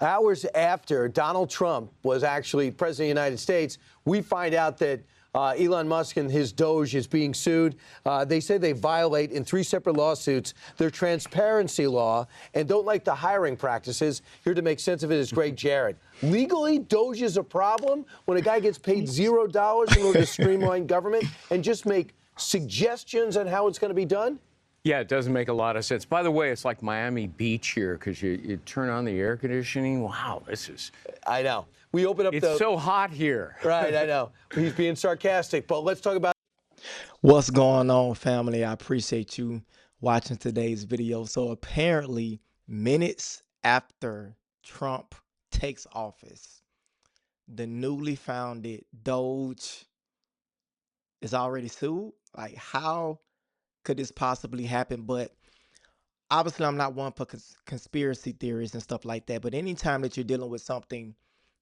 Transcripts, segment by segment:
Hours after Donald Trump was actually president of the United States, we find out that Elon Musk and his Doge is being sued. They say they violate in 3 separate lawsuits their transparency law and don't like the hiring practices. Here to make sense of it is Greg Jarrett. Legally, Doge is a problem when a guy gets paid $0 in order to streamline government and just make suggestions on how it's going to be done? Yeah, it doesn't make a lot of sense. By the way, it's like Miami Beach here because you turn on the air conditioning. Wow, this is... I know. We open up It's so hot here. Right, I know. He's being sarcastic, but let's talk about... What's going on, family? I appreciate you watching today's video. So apparently, minutes after Trump takes office, the newly founded Doge is already sued. Like, how could this possibly happen? But obviously, I'm not one for conspiracy theories and stuff like that. But anytime that you're dealing with something,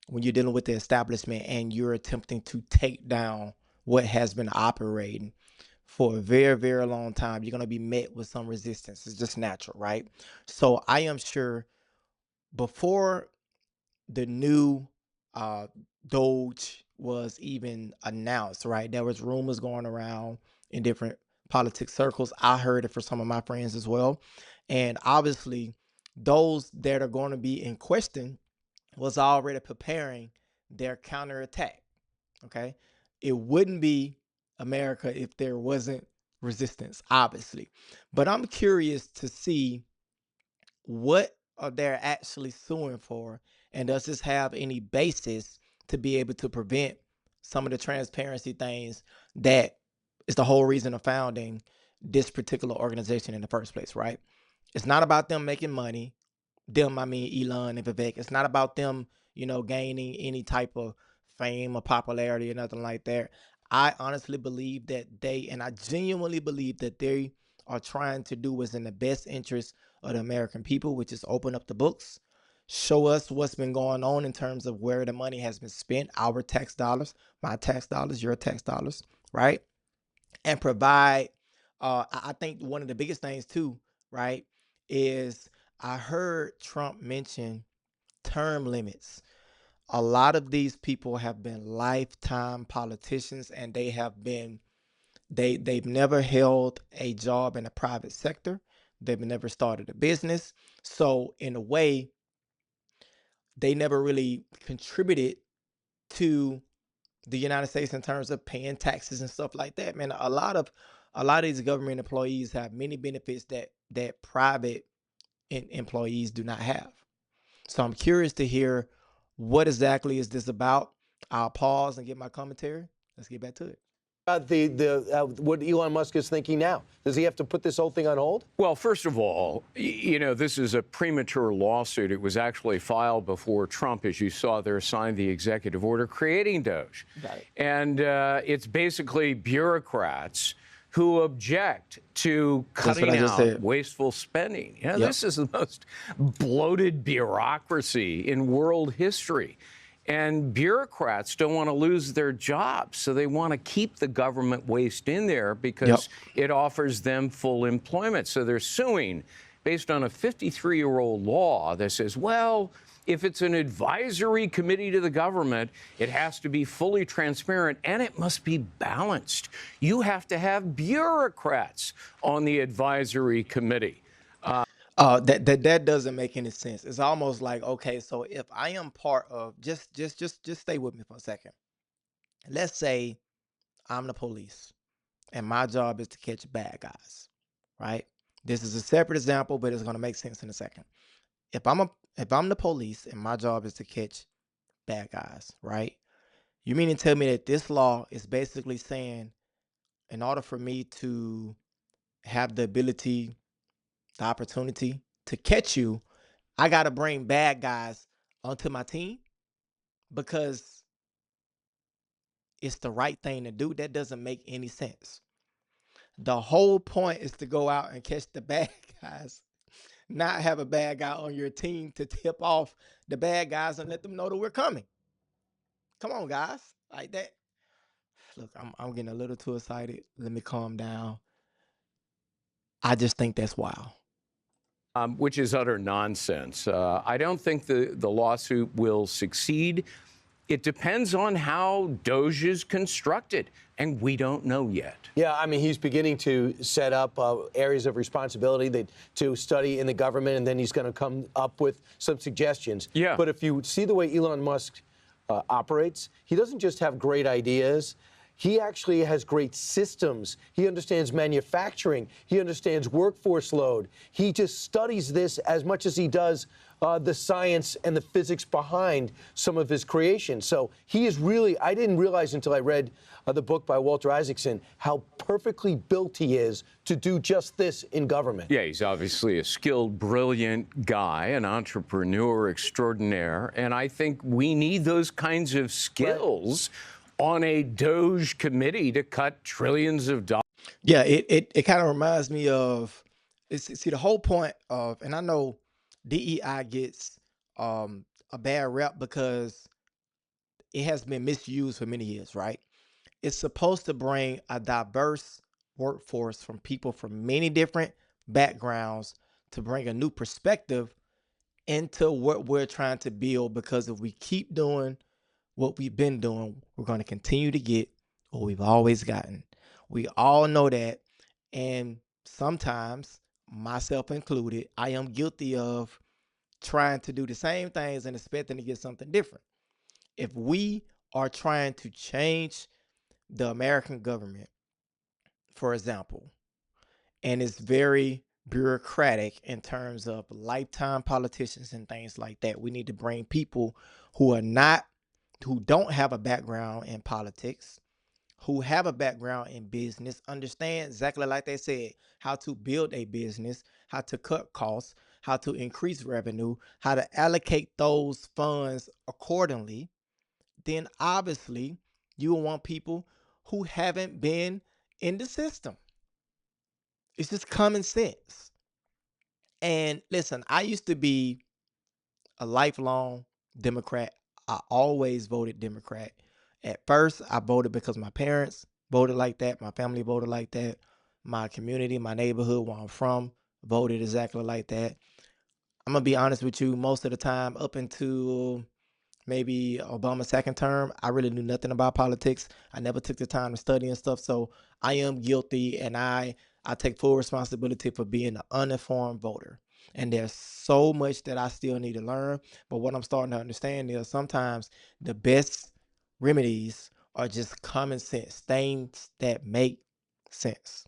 when you're dealing with the establishment and you're attempting to take down what has been operating for a very, very long time, you're going to be met with some resistance. It's just natural, right? So I am sure before the new Doge was even announced, right, there was rumors going around in different politics circles. I heard it from some of my friends as well. And obviously, those that are going to be in question was already preparing their counterattack. Okay. It wouldn't be America if there wasn't resistance, obviously. But I'm curious to see what are they actually suing for, and does this have any basis to be able to prevent some of the transparency things that is the whole reason of founding this particular organization in the first place, right? It's not about them making money. Them, I mean Elon and Vivek. It's not about them, gaining any type of fame or popularity or nothing like that. I honestly believe that and I genuinely believe that they are trying to do what's in the best interest of the American people, which is open up the books, show us what's been going on in terms of where the money has been spent, our tax dollars, my tax dollars, your tax dollars, right? And provide, I think one of the biggest things too, right, is I heard Trump mention term limits. A lot of these people have been lifetime politicians, and they've never held a job in the private sector. They've never started a business. So in a way, they never really contributed to the United States in terms of paying taxes and stuff like that. Man, a lot of these government employees have many benefits that private employees do not have. So I'm curious to hear what exactly is this about. I'll pause and get my commentary. Let's get back to it. About what Elon Musk is thinking now. Does he have to put this whole thing on hold? Well, first of all, this is a premature lawsuit. It was actually filed before Trump, as you saw there, signed the executive order creating Doge. Right. And it's basically bureaucrats who object to cutting out wasteful spending. Yep. This is the most bloated bureaucracy in world history. And bureaucrats don't want to lose their jobs, so they want to keep the government waste in there because it offers them full employment. So they're suing based on a 53-year-old law that says, well, if it's an advisory committee to the government, it has to be fully transparent and it must be balanced. You have to have bureaucrats on the advisory committee. That doesn't make any sense. It's almost like, okay, so if I am part of, just stay with me for a second. Let's say I'm the police and my job is to catch bad guys, right? This is a separate example, but it's going to make sense in a second. If I'm the police and my job is to catch bad guys, right? You mean to tell me that this law is basically saying, in order for me to have the ability, the opportunity to catch you, I got to bring bad guys onto my team because it's the right thing to do? That doesn't make any sense. The whole point is to go out and catch the bad guys, not have a bad guy on your team to tip off the bad guys and let them know that we're coming. Come on, guys. Like that. Look, I'm getting a little too excited. Let me calm down. I just think that's wild. which is utter nonsense. I don't think the lawsuit will succeed. It depends on how Doge is constructed, and we don't know yet. Yeah, I mean, he's beginning to set up areas of responsibility to study in the government, and then he's going to come up with some suggestions. Yeah. But if you see the way Elon Musk operates, he doesn't just have great ideas. He actually has great systems. He understands manufacturing. He understands workforce load. He just studies this as much as he does the science and the physics behind some of his creations. So he is really, I didn't realize until I read the book by Walter Isaacson how perfectly built he is to do just this in government. Yeah, he's obviously a skilled, brilliant guy, an entrepreneur extraordinaire. And I think we need those kinds of skills on a Doge committee to cut trillions of dollars. Yeah, it kind of reminds me of, see, the whole point of, and I know DEI gets a bad rep because it has been misused for many years, right? It's supposed to bring a diverse workforce from people from many different backgrounds to bring a new perspective into what we're trying to build, because if we keep doing what we've been doing, we're going to continue to get what we've always gotten. We all know that. And sometimes, myself included, I am guilty of trying to do the same things and expecting to get something different. If we are trying to change the American government, for example, and it's very bureaucratic in terms of lifetime politicians and things like that, we need to bring people who don't have a background in politics, who have a background in business, understand exactly like they said, how to build a business, how to cut costs, how to increase revenue, how to allocate those funds accordingly. Then obviously you will want people who haven't been in the system. It's just common sense. And listen, I used to be a lifelong Democrat. I always voted Democrat. At first, I voted because my parents voted like that, my family voted like that, my community, my neighborhood where I'm from voted exactly like that. I'm gonna be honest with you, most of the time, up until maybe Obama's second term, I really knew nothing about politics. I never took the time to study and stuff. So I am guilty, and I take full responsibility for being an uninformed voter. And there's so much that I still need to learn. But what I'm starting to understand is sometimes the best remedies are just common sense, things that make sense.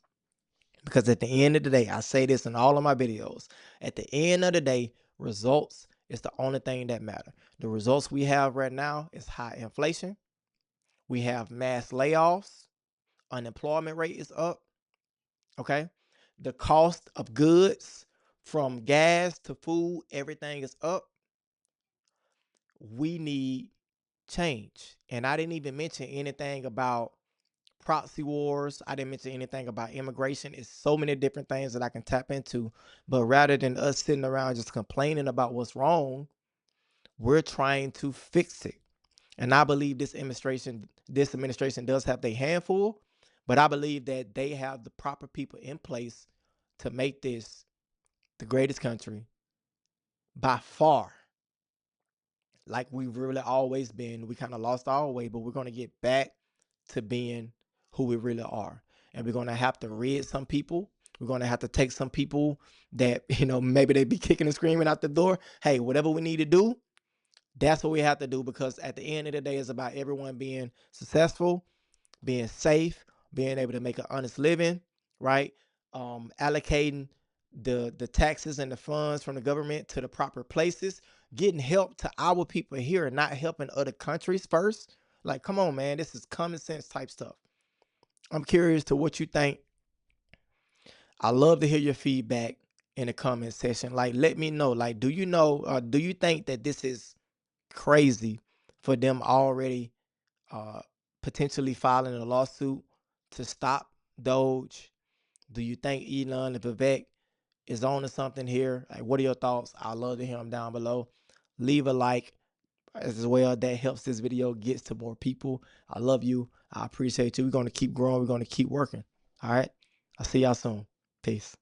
Because at the end of the day, I say this in all of my videos, at the end of the day, results is the only thing that matter. The results we have right now is high inflation. We have mass layoffs. Unemployment rate is up. Okay. The cost of goods, from gas to food, everything is up. We need change. And I didn't even mention anything about proxy wars. I didn't mention anything about immigration. It's so many different things that I can tap into. But rather than us sitting around just complaining about what's wrong, we're trying to fix it. And I believe this administration does have their handful, but I believe that they have the proper people in place to make this the greatest country by far. Like we've really always been. We kind of lost our way, but we're going to get back to being who we really are. And we're going to have to rid some people. We're going to have to take some people that, maybe they be kicking and screaming out the door. Hey, whatever we need to do, that's what we have to do, because at the end of the day, it's about everyone being successful, being safe, being able to make an honest living, right? Allocating the taxes and the funds from the government to the proper places, getting help to our people here and not helping other countries first. Like, come on, man, this is common sense type stuff. I'm curious to what you think. I love to hear your feedback in the comment section. Like, let me know. Like, do you think that this is crazy for them already potentially filing a lawsuit to stop Doge? Do you think Elon and Vivek is on to something here? Like, what are your thoughts? I'd love to hear them down below. Leave a like as well. That helps this video gets to more people. I love you. I appreciate you. We're going to keep growing. We're going to keep working. All right. I'll see y'all soon. Peace.